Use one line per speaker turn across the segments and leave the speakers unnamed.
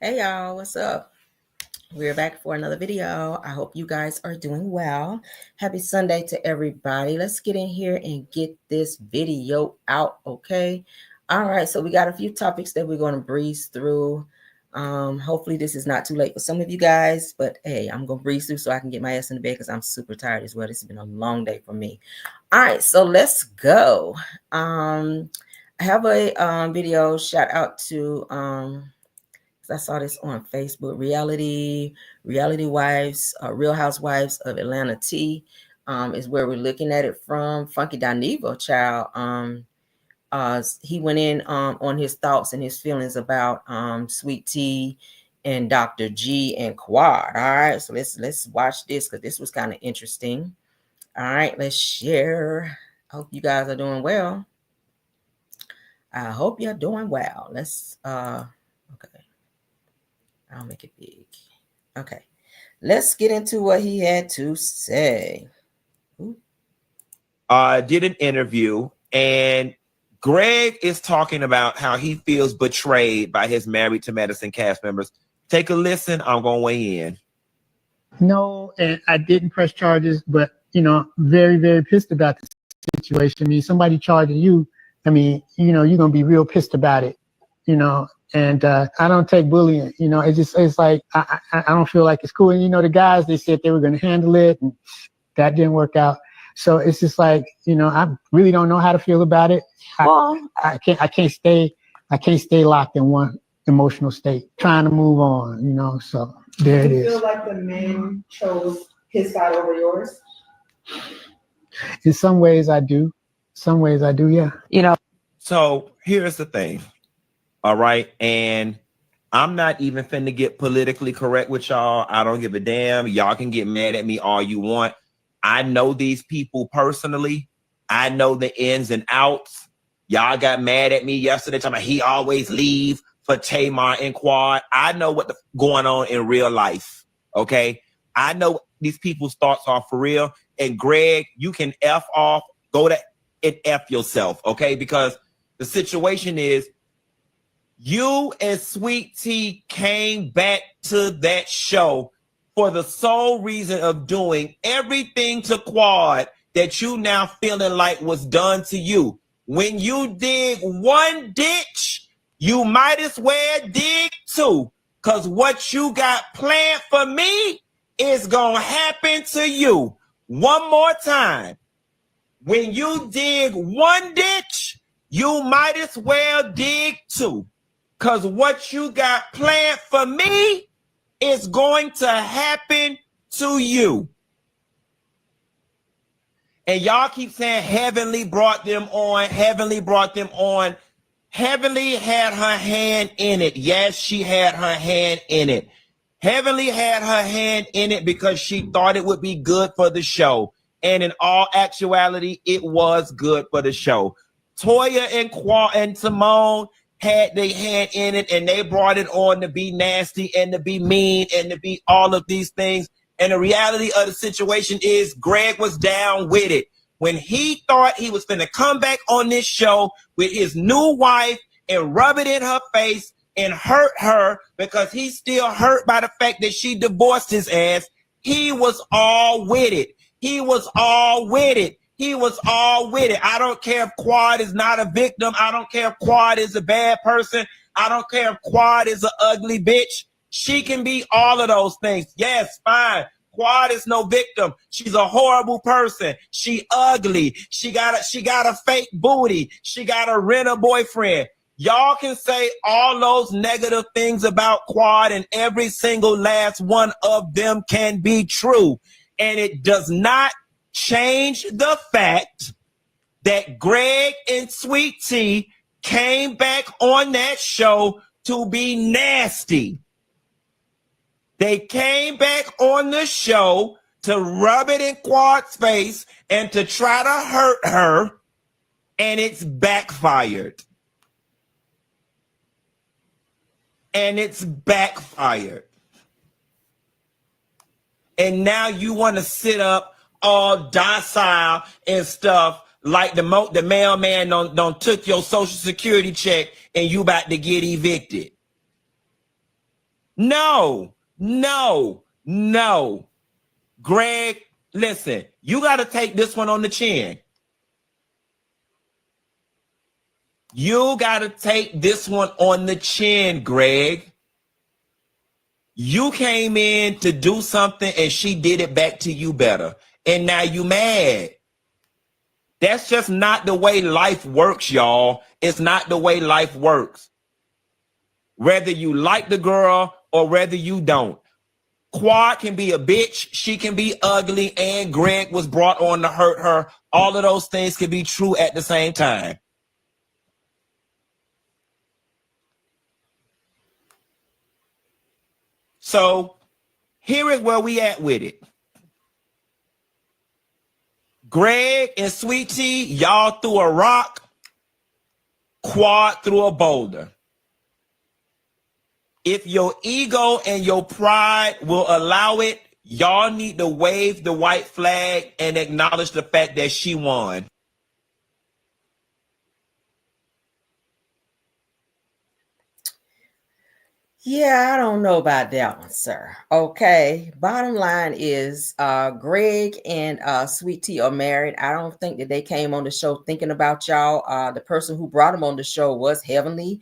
Hey y'all, what's up? We're back for another video. I hope you guys are doing well. Happy Sunday to everybody. Let's get in here and get this video out, okay? All right, so we got a few topics that we're going to breeze through. Hopefully this is not too late for some of you guys, but hey, I'm going to breeze through so I can get my ass in the bed because I'm super tired as well. This has been a long day for me. All right, so let's go. I have a video shout out to I saw this on Facebook. Reality Wives, Real Housewives of Atlanta T is where we're looking at it from. Funky Dineva, child. He went in on his thoughts and his feelings about Sweet Tea and Dr. G and Quad. All right, so let's watch this because this was kind of interesting. All right, let's share. Hope you guys are doing well. I hope you're doing well. Let's okay. I'll make it big. Okay, let's get into what he had to say.
Did an interview, and Greg is talking about how he feels betrayed by his Married to Medicine cast members. Take a listen. I'm going to weigh in.
No, and I didn't press charges, but, very, very pissed about the situation. I mean, somebody charging you, you're going to be real pissed about it, and I don't take bullying, it's like, I don't feel like it's cool. And, the guys, they said they were going to handle it, and that didn't work out. So it's just like, I really don't know how to feel about it. I can't stay locked in one emotional state, trying to move on, so there it is.
Do you feel like the men chose his side over yours?
In some ways I do. Yeah.
So here's the thing. All right. And I'm not even finna get politically correct with y'all. I don't give a damn. Y'all can get mad at me all you want. I know these people personally. I know the ins and outs. Y'all got mad at me yesterday talking about he always leave for Tamar and Quad. I know what's going on in real life. Okay. I know these people's thoughts are for real. And Greg, you can F off, go to and F yourself. Okay. Because the situation is, you and Sweet Tea came back to that show for the sole reason of doing everything to Quad that you now feeling like was done to you. When you dig one ditch, you might as well dig two, because what you got planned for me is going to happen to you. One more time. When you dig one ditch, you might as well dig two. Because what you got planned for me is going to happen to you. And y'all keep saying Heavenly brought them on. Heavenly brought them on. Heavenly had her hand in it. Yes, she had her hand in it. Heavenly had her hand in it because she thought it would be good for the show. And in all actuality, it was good for the show. Toya and Quad and Simone had their hand in it, and they brought it on to be nasty and to be mean and to be all of these things. And the reality of the situation is Greg was down with it. When he thought he was going to come back on this show with his new wife and rub it in her face and hurt her because he's still hurt by the fact that she divorced his ass, he was all with it. He was all with it. He was all with it. I don't care if Quad is not a victim. I don't care if Quad is a bad person. I don't care if Quad is an ugly bitch. She can be all of those things. Yes, fine. Quad is no victim. She's a horrible person. She ugly. She got a fake booty. She got a renter boyfriend. Y'all can say all those negative things about Quad, and every single last one of them can be true. And it does not change the fact that Greg and Sweet Tea came back on that show to be nasty. They came back on the show to rub it in Quad's face and to try to hurt her, and it's backfired. And it's backfired. And now you want to sit up all docile and stuff like the mailman don't took your Social Security check and you about to get evicted. No. Greg, listen, you got to take this one on the chin. You got to take this one on the chin, Greg. You came in to do something and she did it back to you better. And now you mad. That's just not the way life works, y'all. It's not the way life works. Whether you like the girl or whether you don't. Quad can be a bitch. She can be ugly. And Greg was brought on to hurt her. All of those things can be true at the same time. So here is where we at with it. Greg and Sweet Tea, y'all threw a rock. Quad threw a boulder. If your ego and your pride will allow it, y'all need to wave the white flag and acknowledge the fact that she won.
Yeah, I don't know about that one, sir. Okay. Bottom line is Greg and Sweet Tea are married. I don't think that they came on the show thinking about y'all. The person who brought them on the show was Heavenly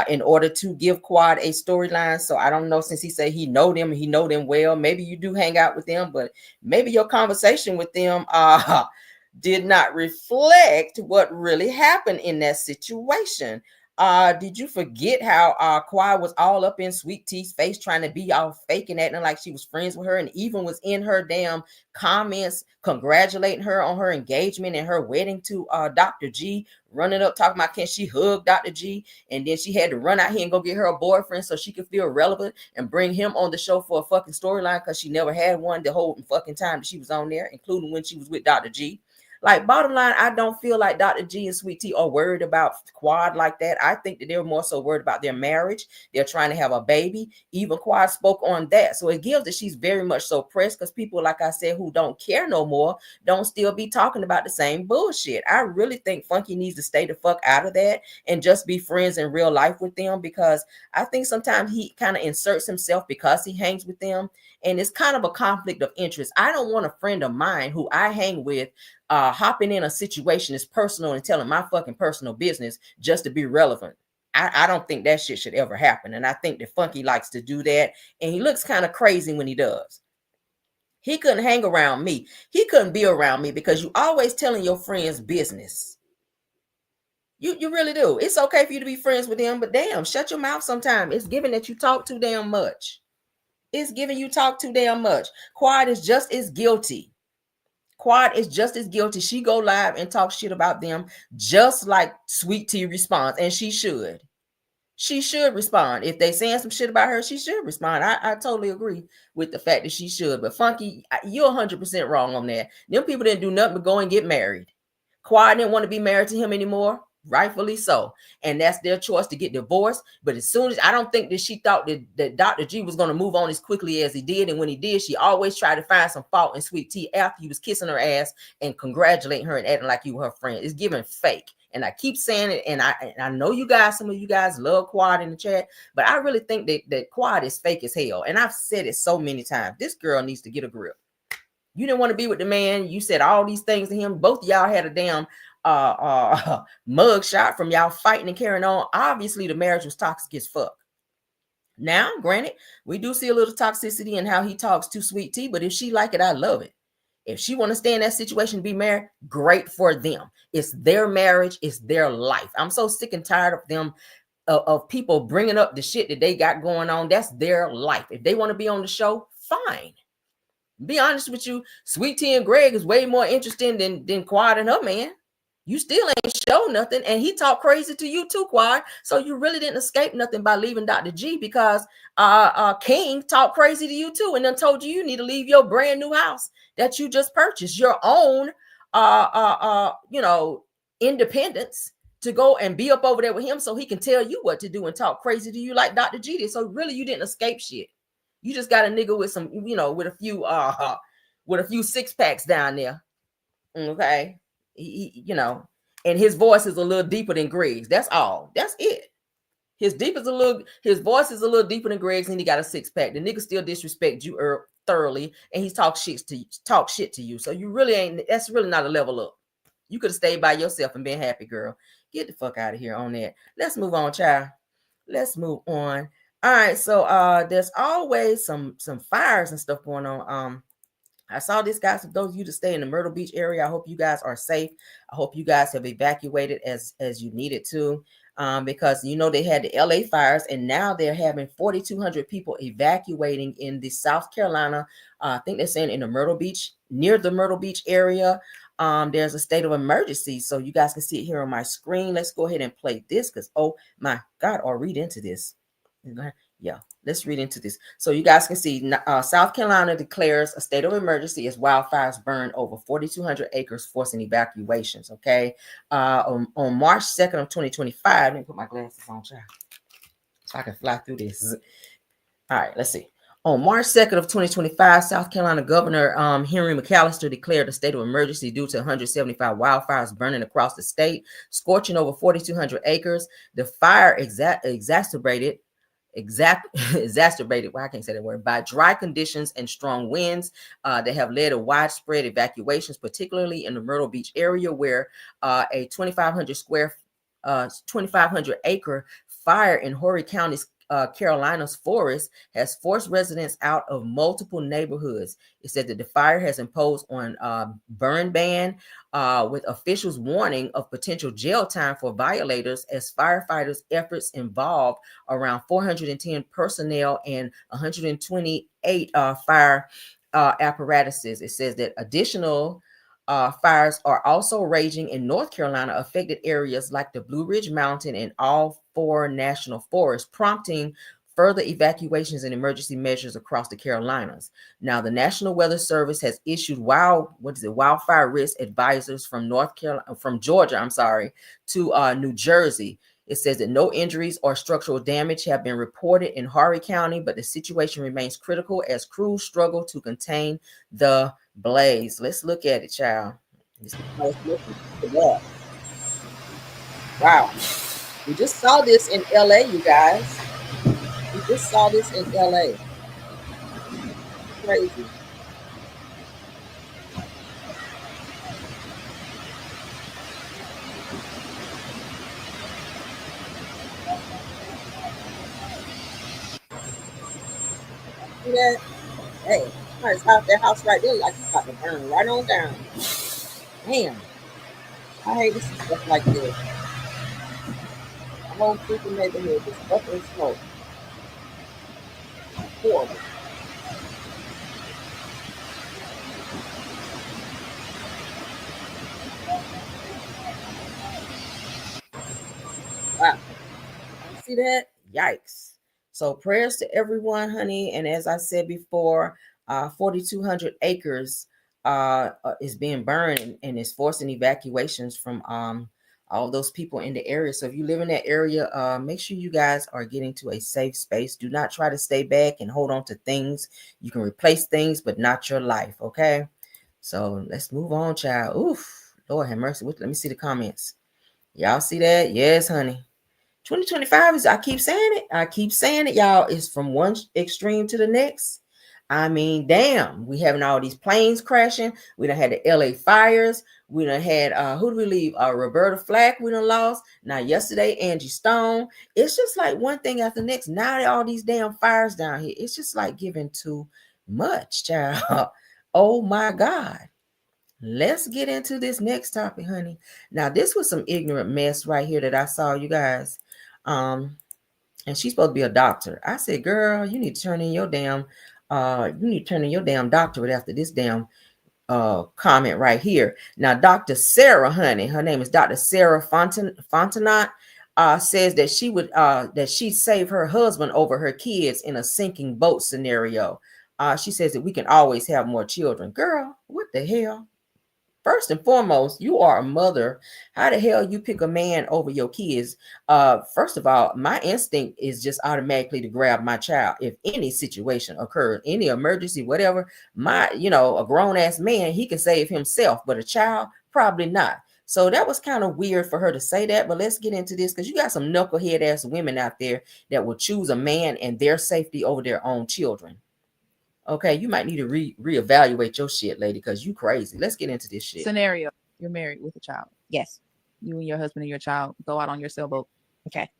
in order to give Quad a storyline. So I don't know, since he said he know them and he know them well. Maybe you do hang out with them, but maybe your conversation with them did not reflect what really happened in that situation. Did you forget how Quad was all up in Sweet Tea's face trying to be all fake and acting like she was friends with her, and even was in her damn comments congratulating her on her engagement and her wedding to Dr. G, running up talking about can she hug Dr. G, and then she had to run out here and go get her a boyfriend so she could feel relevant and bring him on the show for a fucking storyline because she never had one the whole fucking time that she was on there, including when she was with Dr. G. Like, bottom line, I don't feel like Dr. G and Sweet Tea are worried about Quad like that. I think that they're more so worried about their marriage. They're trying to have a baby. Even Quad spoke on that. So it gives that she's very much so pressed because people, like I said, who don't care no more, don't still be talking about the same bullshit. I really think Funky needs to stay the fuck out of that and just be friends in real life with them, because I think sometimes he kind of inserts himself because he hangs with them. And it's kind of a conflict of interest. I don't want a friend of mine who I hang with hopping in a situation that's personal and telling my fucking personal business just to be relevant. I don't think that shit should ever happen. And I think that Funky likes to do that. And he looks kind of crazy when he does. He couldn't hang around me. He couldn't be around me because you always telling your friends business. You really do. It's okay for you to be friends with him, but damn, shut your mouth sometime. It's given that you talk too damn much. It's giving you talk too damn much. Quad is just as guilty. Quad is just as guilty. She go live and talk shit about them just like Sweet Tea responds, and she should. She should respond. If they saying some shit about her, she should respond. I totally agree with the fact that she should. But Funky, you're 100% wrong on that. Them people didn't do nothing but go and get married. Quad didn't want to be married to him anymore. Rightfully so. And that's their choice to get divorced. But as soon as, I don't think that she thought that Dr. G was going to move on as quickly as he did. And when he did, she always tried to find some fault in Sweet Tea after he was kissing her ass and congratulating her and acting like you were her friend. It's giving fake. And I keep saying it. And I know you guys, some of you guys love Quad in the chat, but I really think that Quad is fake as hell. And I've said it so many times. This girl needs to get a grip. You didn't want to be with the man. You said all these things to him. Both of y'all had a damn mug shot from y'all fighting and carrying on. Obviously the marriage was toxic as fuck. Now granted, we do see a little toxicity in how he talks to Sweet Tea, but if she like it, I love it. If she want to stay in that situation, be married, great for them. It's their marriage, it's their life. I'm so sick and tired of them, of people bringing up the shit that they got going on. That's their life. If they want to be on the show, fine. Be honest with you, Sweet Tea and Greg is way more interesting than Quad and her man. You still ain't show nothing, and he talked crazy to you too, Quad. So you really didn't escape nothing by leaving Dr. G, because King talked crazy to you too, and then told you need to leave your brand new house that you just purchased, your own independence, to go and be up over there with him so he can tell you what to do and talk crazy to you like Dr. G did. So really you didn't escape shit. You just got a nigga with some, with a few six packs down there. Okay. He and his voice is a little deeper than Greg's. That's all. That's it. His voice is a little deeper than Greg's, and he got a 6-pack. The nigga still disrespect you thoroughly, and he's talk shit to you. So you really ain't. That's really not a level up. You could have stayed by yourself and been happy, girl. Get the fuck out of here on that. Let's move on, child. Let's move on. All right, so there's always some fires and stuff going on. I saw this, guys. For those of you to stay in the Myrtle Beach area, I hope you guys are safe. I hope you guys have evacuated as you needed to, because you know they had the LA fires, and now they're having 4,200 people evacuating in the South Carolina. I think they're saying in the Myrtle Beach, near the Myrtle Beach area. There's a state of emergency, so you guys can see it here on my screen. Let's go ahead and play this, because oh my God, or read into this. Yeah, let's read into this. So you guys can see South Carolina declares a state of emergency as wildfires burn over 4,200 acres, forcing evacuations. Okay. On March 2nd of 2025, let me put my glasses on, child, so I can fly through this. All right, let's see. On March 2nd of 2025, South Carolina Governor Henry McAllister declared a state of emergency due to 175 wildfires burning across the state, scorching over 4,200 acres. The fire exacerbated, well, I can't say that word, by dry conditions and strong winds that have led to widespread evacuations, particularly in the Myrtle Beach area, where a 2,500 acre fire in Horry County's Carolinas forest has forced residents out of multiple neighborhoods. It said that the fire has imposed on burn ban, with officials warning of potential jail time for violators, as firefighters' efforts involve around 410 personnel and 128 fire apparatuses. It says that additional fires are also raging in North Carolina, affected areas like the Blue Ridge Mountain and all 4 national forests, prompting further evacuations and emergency measures across the Carolinas. Now, the National Weather Service has issued wildfire risk advisors from Georgia, to New Jersey. It says that no injuries or structural damage have been reported in Horry County, but the situation remains critical as crews struggle to contain the blaze. Let's look at it, child. Wow. We just saw this in LA, you guys. We just saw this in LA. Crazy. See that? Hey, nice house. That house right there, like it's about to burn right on down. Damn. I hate to see stuff like this. The whole freaking neighborhood just up in smoke. Horrible. Wow. See that? Yikes. So prayers to everyone, honey. And as I said before, 4,200 acres is being burned, and is forcing evacuations from all those people in the area. So if you live in that area, make sure you guys are getting to a safe space. Do not try to stay back and hold on to things. You can replace things, but not your life. Okay. So let's move on, child. Oof, Lord have mercy. Let me see the comments. Y'all see that? Yes, honey. 2025 is, I keep saying it, y'all, is from one extreme to the next. I mean, damn, we having all these planes crashing. We done had the LA fires. We done had, who do we leave? Roberta Flack, we done lost. Now, yesterday, Angie Stone. It's just like one thing after the next. Now, all these damn fires down here. It's just like giving too much, child. Oh, my God. Let's get into this next topic, honey. Now, this was some ignorant mess right here that I saw, you guys. And she's supposed to be a doctor. I said, girl, you need to turn in your damn doctorate after this damn comment right here. Now, Dr. Sarah, honey, her name is Dr. Sarah Fontenot, says that she'd save her husband over her kids in a sinking boat scenario. She says that we can always have more children. Girl, what the hell? First and foremost, you are a mother. How the hell you pick a man over your kids? First of all, my instinct is just automatically to grab my child. If any situation occurs, any emergency, whatever, a grown ass man, he can save himself, but a child, probably not. So that was kind of weird for her to say that. But let's get into this, because you got some knucklehead ass women out there that will choose a man and their safety over their own children. Okay, you might need to reevaluate your shit, lady, because you crazy. Let's get into this shit.
Scenario: you're married with a child.
Yes.
You and your husband and your child go out on your sailboat.
Okay.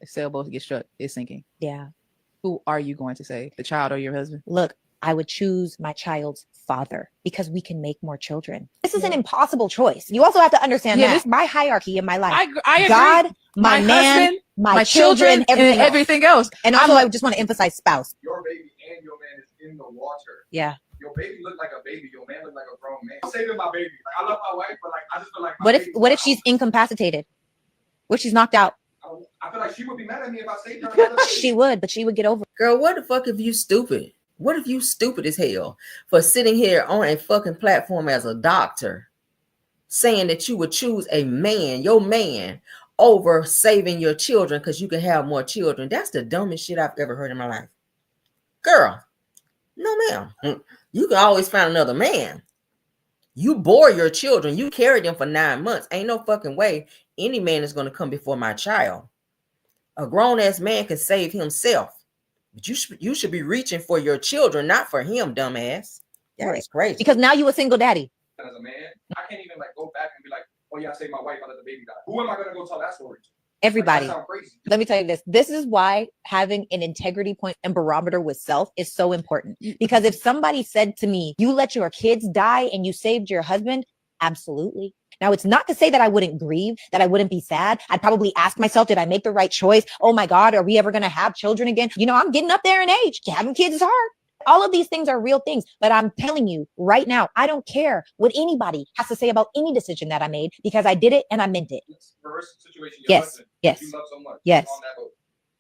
The sailboat gets struck. It's sinking.
Yeah.
Who are you going to save? The child or your husband?
Look, I would choose my child's father because we can make more children. This is an impossible choice. You also have to understand that my hierarchy in my life.
I agree.
God, my man,
husband,
my children, everything else. And also, I just want to emphasize spouse.
Your baby and your man is in the water.
Yeah.
Your baby look like a baby. Your man look like a grown man. I'm saving my baby. Like, I love my wife, but like I just feel like
What if she's incapacitated? What if she's knocked out?
I feel like she would be mad at me if I saved her.
She would, but she would get over it.
Girl, what the fuck if you stupid? What if you stupid as hell for sitting here on a fucking platform as a doctor saying that you would choose a man, your man, over saving your children because you can have more children? That's the dumbest shit I've ever heard in my life. Girl, no ma'am. You can always find another man. You bore your children. You carried them for 9 months. Ain't no fucking way any man is going to come before my child. A grown-ass man can save himself. But you should be reaching for your children, not for him, dumbass. That is crazy.
Because now you a single daddy.
As a man, I can't even like go back and be like, oh yeah, I saved my wife, I let the baby die. Who am I gonna go tell that story to?
Everybody.
Like, that sounds crazy.
Let me tell you this. This is why having an integrity point and barometer with self is so important. Because if somebody said to me, you let your kids die and you saved your husband, absolutely. Now, it's not to say that I wouldn't grieve, that I wouldn't be sad. I'd probably ask myself, did I make the right choice? Oh my God, are we ever going to have children again? You know, I'm getting up there in age. Having kids is hard. All of these things are real things. But I'm telling you right now, I don't care what anybody has to say about any decision that I made because I did it and I meant it.
Reverse situation.
Yes.
Husband,
Yes.
you love so much.
Yes.
On that boat,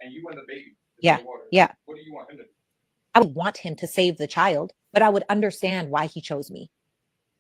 and you and the baby.
Yeah.
In the water.
Yeah.
What do you want him to do?
I would want him to save the child, but I would understand why he chose me.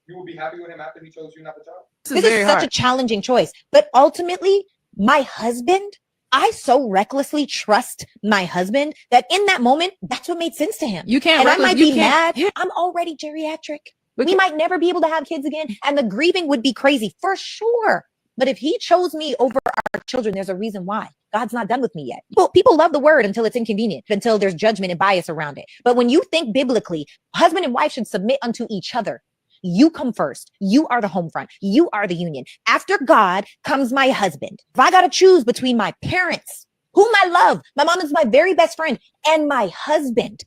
You will be happy with him after he chose you, not the child.
This is such a challenging choice. But ultimately, my husband, I so recklessly trust my husband that in that moment, that's what made sense to him.
You can't.
And I might be mad.
Yeah.
I'm already geriatric. We might never be able to have kids again. And the grieving would be crazy for sure. But if he chose me over our children, there's a reason why. God's not done with me yet. Well, people love the word until it's inconvenient, until there's judgment and bias around it. But when you think biblically, husband and wife should submit unto each other. You come first. You are the home front. You are the union. After God comes my husband. If I got to choose between my parents, whom I love, my mom is my very best friend, and my husband,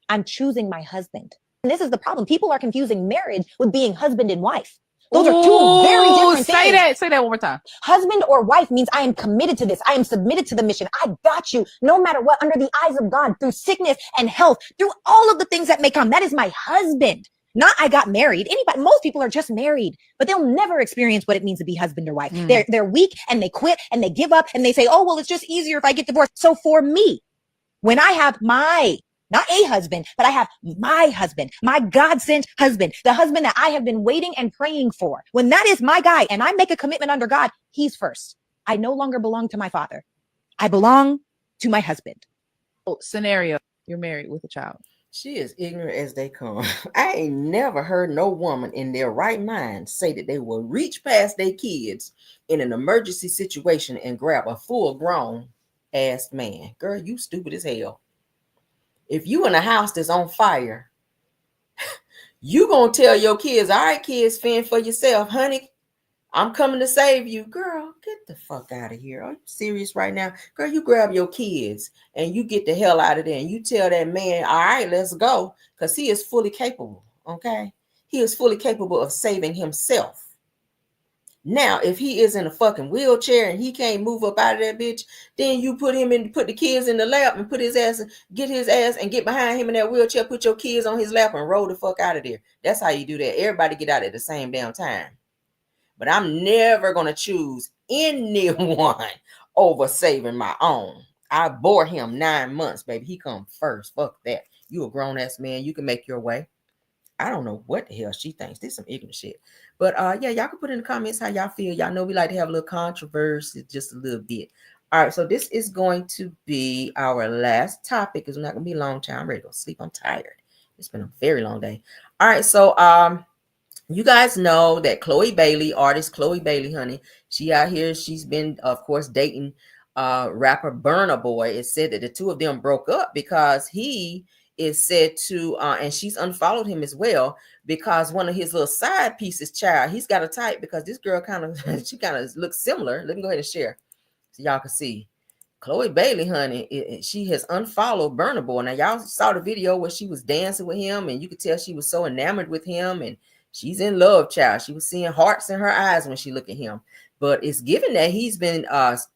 I'm choosing my husband. And this is the problem. People are confusing marriage with being husband and wife. Those are two very different things.
Say that one more time.
Husband or wife means I am committed to this. I am submitted to the mission. I got you no matter what, under the eyes of God, through sickness and health, through all of the things that may come. That is my husband. Not I got married. Most people are just married, but they'll never experience what it means to be husband or wife. They're weak and they quit and they give up and they say, oh, well, it's just easier if I get divorced. So for me, when I have not a husband, but I have my husband, my God-sent husband, the husband that I have been waiting and praying for. When that is my guy and I make a commitment under God, he's first. I no longer belong to my father. I belong to my husband.
Scenario: you're married with a child.
She is ignorant as they come. I ain't never heard no woman in their right mind say that they will reach past their kids in an emergency situation and grab a full-grown ass man. Girl, you stupid as hell. If you in a house that's on fire, you gonna tell your kids, all right, kids, fend for yourself, honey. I'm coming to save you. Girl, get the fuck out of here. Are you serious right now? Girl, you grab your kids and you get the hell out of there and you tell that man, all right, let's go. Because he is fully capable, okay? He is fully capable of saving himself. Now, if he is in a fucking wheelchair and he can't move up out of that bitch, then you put the kids in the lap and get his ass and get behind him in that wheelchair, put your kids on his lap and roll the fuck out of there. That's how you do that. Everybody get out at the same damn time. But I'm never going to choose anyone over saving my own. I bore him 9 months, baby. He come first. Fuck that. You a grown-ass man. You can make your way. I don't know what the hell she thinks. This is some ignorant shit. But yeah, y'all can put in the comments how y'all feel. Y'all know we like to have a little controversy, just a little bit. All right, so this is going to be our last topic. It's not going to be a long time. I'm ready to go sleep. I'm tired. It's been a very long day. All right, so You guys know that Chloe Bailey, artist Chloe Bailey, honey, she out here, she's been, of course, dating rapper Burna Boy. It's said that the two of them broke up because he is said to, and she's unfollowed him as well, because one of his little side pieces, child, he's got a type, because this girl kind of, she kind of looks similar. Let me go ahead and share so y'all can see. Chloe Bailey, honey, she has unfollowed Burna Boy. Now, y'all saw the video where she was dancing with him, and you could tell she was so enamored with him, and she's in love, child. She was seeing hearts in her eyes when she looked at him. But it's given that he's been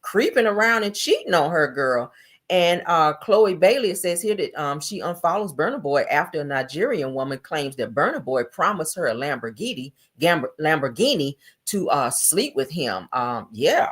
creeping around and cheating on her, girl. And Chloe Bailey, it says here that she unfollows Burna Boy after a Nigerian woman claims that Burna Boy promised her a Lamborghini to sleep with him. Yeah.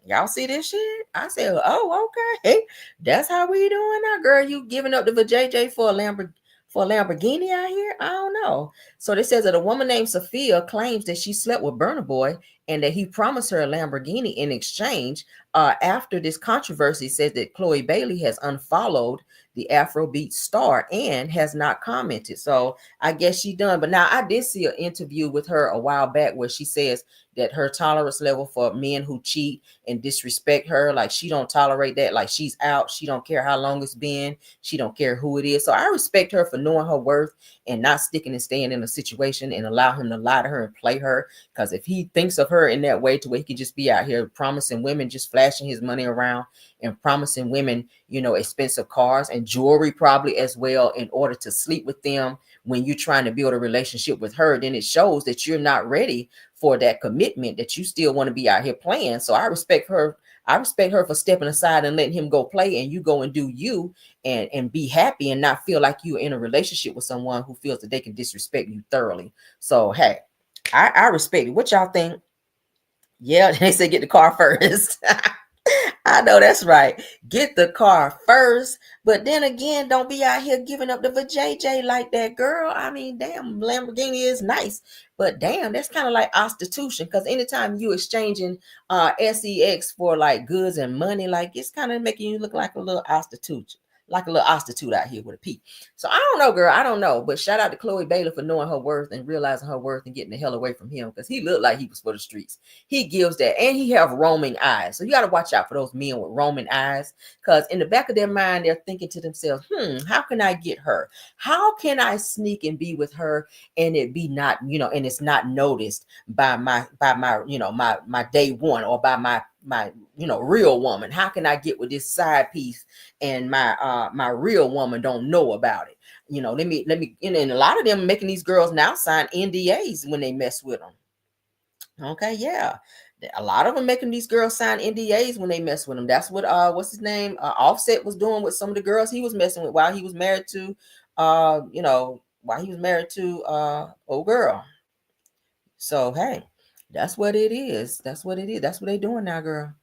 Y'all see this shit? I said, oh, okay. That's how we doing now, girl. You giving up the vajayjay for a Lamborghini out here? I don't know. So this says that a woman named Sophia claims that she slept with Burna Boy and that he promised her a Lamborghini in exchange. After this controversy, says that Chloe Bailey has unfollowed the Afrobeat star and has not commented. So I guess she done. But now I did see an interview with her a while back where she says that her tolerance level for men who cheat and disrespect her, like she don't tolerate that. Like she's out. She don't care how long it's been. She don't care who it is. So I respect her for knowing her worth and not sticking and staying in a situation and allow him to lie to her and play her. Because if he thinks of her in that way to where he can just be out here promising women, just flashing his money around and promising women, you know, expensive cars and jewelry probably as well in order to sleep with them when you're trying to build a relationship with her, then it shows that you're not ready for that commitment, that you still want to be out here playing. So I respect her. I respect her for stepping aside and letting him go play and you go and do you and be happy and not feel like you're in a relationship with someone who feels that they can disrespect you thoroughly. So, hey, I respect it. What y'all think? Yeah, they say get the car first. I know that's right. Get the car first. But then again, don't be out here giving up the vajayjay like that, girl. I mean, damn, Lamborghini is nice. But damn, that's kind of like prostitution. Because anytime you exchanging sex for like goods and money, like it's kind of making you look like a little prostitute. Like a little prostitute out here with a P. So I don't know, girl. I don't know. But shout out to Chloe Bailey for knowing her worth and realizing her worth and getting the hell away from him. Because he looked like he was for the streets. He gives that. And he have roaming eyes. So you got to watch out for those men with roaming eyes. Because in the back of their mind, they're thinking to themselves, how can I get her? How can I sneak and be with her and it be not, you know, and it's not noticed by my, you know, my day one or by my, you know, real woman? How can I get with this side piece and my real woman don't know about it? You know, let me, you know, and a lot of them making these girls now sign NDAs when they mess with them. Okay, yeah. A lot of them making these girls sign NDAs when they mess with them. That's what what's his name? Offset was doing with some of the girls he was messing with while he was married to you know, while he was married to old girl. So hey, that's what it is. That's what it is. That's what they doing now, girl.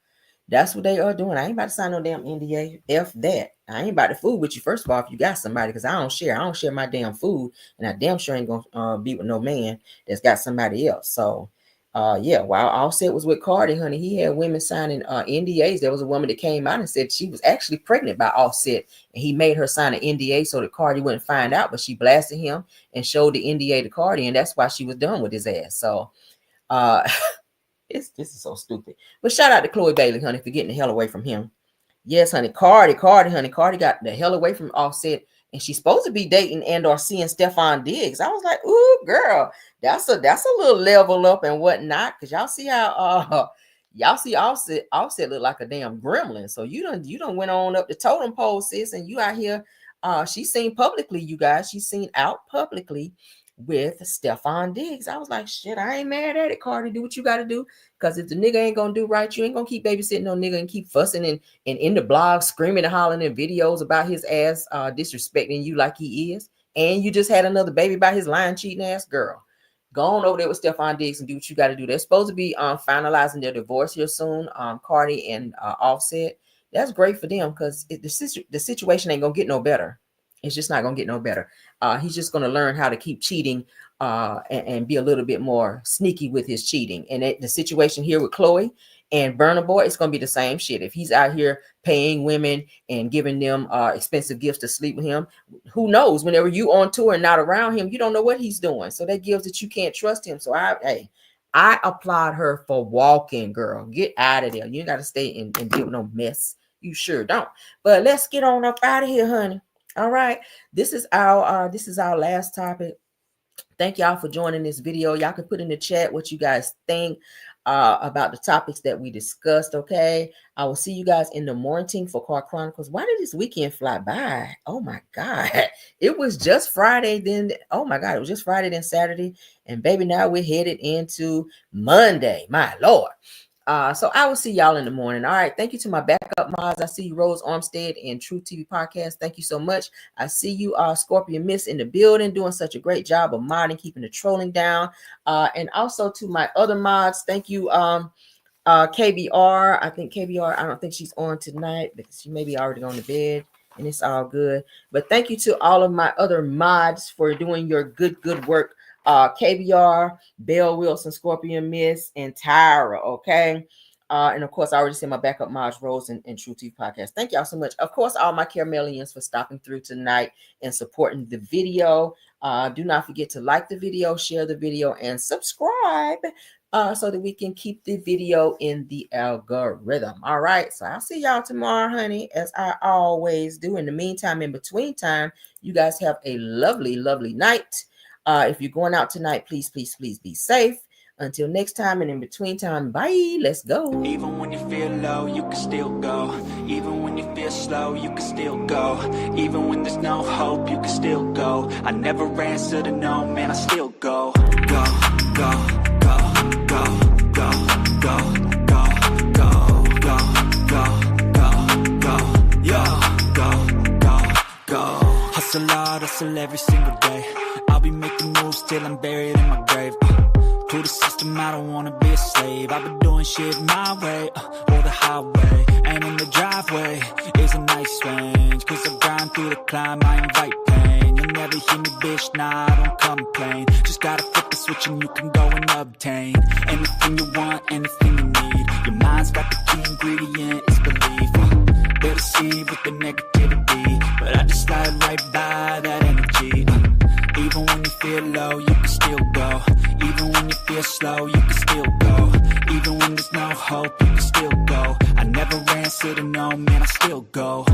That's what they are doing. I ain't about to sign no damn NDA. F that. I ain't about to fool with you. First of all, if you got somebody, because I don't share my damn food, and I damn sure ain't gonna be with no man that's got somebody else. So yeah, while Offset was with Cardi, honey, he had women signing NDAs. There was a woman that came out and said she was actually pregnant by Offset, and he made her sign an NDA so that Cardi wouldn't find out, but she blasted him and showed the NDA to Cardi, and that's why she was done with his ass. So this is so stupid. But shout out to Chloe Bailey, honey, for getting the hell away from him. Yes, honey. Cardi, honey. Cardi got the hell away from Offset, and she's supposed to be dating and or seeing Stephon Diggs. I was like, ooh, girl, that's a little level up and whatnot. Cause y'all see how y'all see Offset look like a damn gremlin. So you done went on up the totem pole, sis, and you out here. She's seen publicly, you guys. She's seen out publicly with Stephon Diggs. I was like, shit, I ain't mad at it, Cardi. Do what you got to do. Because if the nigga ain't going to do right, you ain't going to keep babysitting no nigga and keep fussing and in the blog, screaming and hollering in videos about his ass disrespecting you like he is. And you just had another baby by his lying, cheating ass girl. Go on over there with Stephon Diggs and do what you got to do. They're supposed to be finalizing their divorce here soon, Cardi and Offset. That's great for them because the situation ain't going to get no better. It's just not going to get no better. He's just going to learn how to keep cheating and be a little bit more sneaky with his cheating. And the situation here with Chloe And Burna Boy, it's gonna be the same shit. If he's out here paying women and giving them expensive gifts to sleep with him, who knows? Whenever you on tour and not around him, you don't know what he's doing. So that gives that you can't trust him. So I applaud her for walking, girl. Get out of there. You got to stay and deal with no mess. You sure don't. But let's get on up out of here, honey. All right. This is our last topic. Thank y'all for joining this video. Y'all can put in the chat what you guys think about the topics that we discussed. Okay. I will see you guys in the morning for Car Chronicles. Why did this weekend fly by? Oh my God. It was just Friday then. Oh my God. It was just Friday then Saturday. And baby, now we're headed into Monday. My Lord. So I will see y'all in the morning. All right. Thank you to my backup mods. I see you, Rose Armstead and True TV Podcast. Thank you so much. I see you, Scorpion Miss in the building, doing such a great job of modding, keeping the trolling down. And also to my other mods. Thank you, KBR. I think KBR, I don't think she's on tonight because she may be already on the bed, and it's all good. But thank you to all of my other mods for doing your good work. KBR, Belle Wilson, Scorpion Miss, and Tyra. Okay. And of course, I already said my backup mods, Rose and True TV Podcast. Thank y'all so much. Of course, all my Caramelians for stopping through tonight and supporting the video. Do not forget to like the video, share the video, and subscribe so that we can keep the video in the algorithm. All right. So I'll see y'all tomorrow, honey, as I always do. In the meantime, in between time, you guys have a lovely, lovely night. If you're going out tonight, please be safe. Until next time, and in between time, bye. Let's go.
Even when you feel low, you can still go. Even when you feel slow, you can still go. Even when there's no hope, you can still go. I never answer to no, man, I still go. Go, go, go, go, go, go, go, go, go, go, go, go, go. Hustle hard, hustle every single day. I'll be making moves till I'm buried in my grave. To the system, I don't wanna be a slave. I've been doing shit my way, or the highway. And in the driveway is a nice range. Cause I grind through the climb, I invite pain. You'll never hear me, bitch, nah, I don't complain. Just gotta flip the switch and you can go and obtain anything you want, anything you need. Your mind's got the key ingredient, it's belief. They'll deceive with the negativity, but I just slide right by that energy. Even when you feel low, you can still go. Even when you feel slow, you can still go. Even when there's no hope, you can still go. I never answer to no, man, I still go.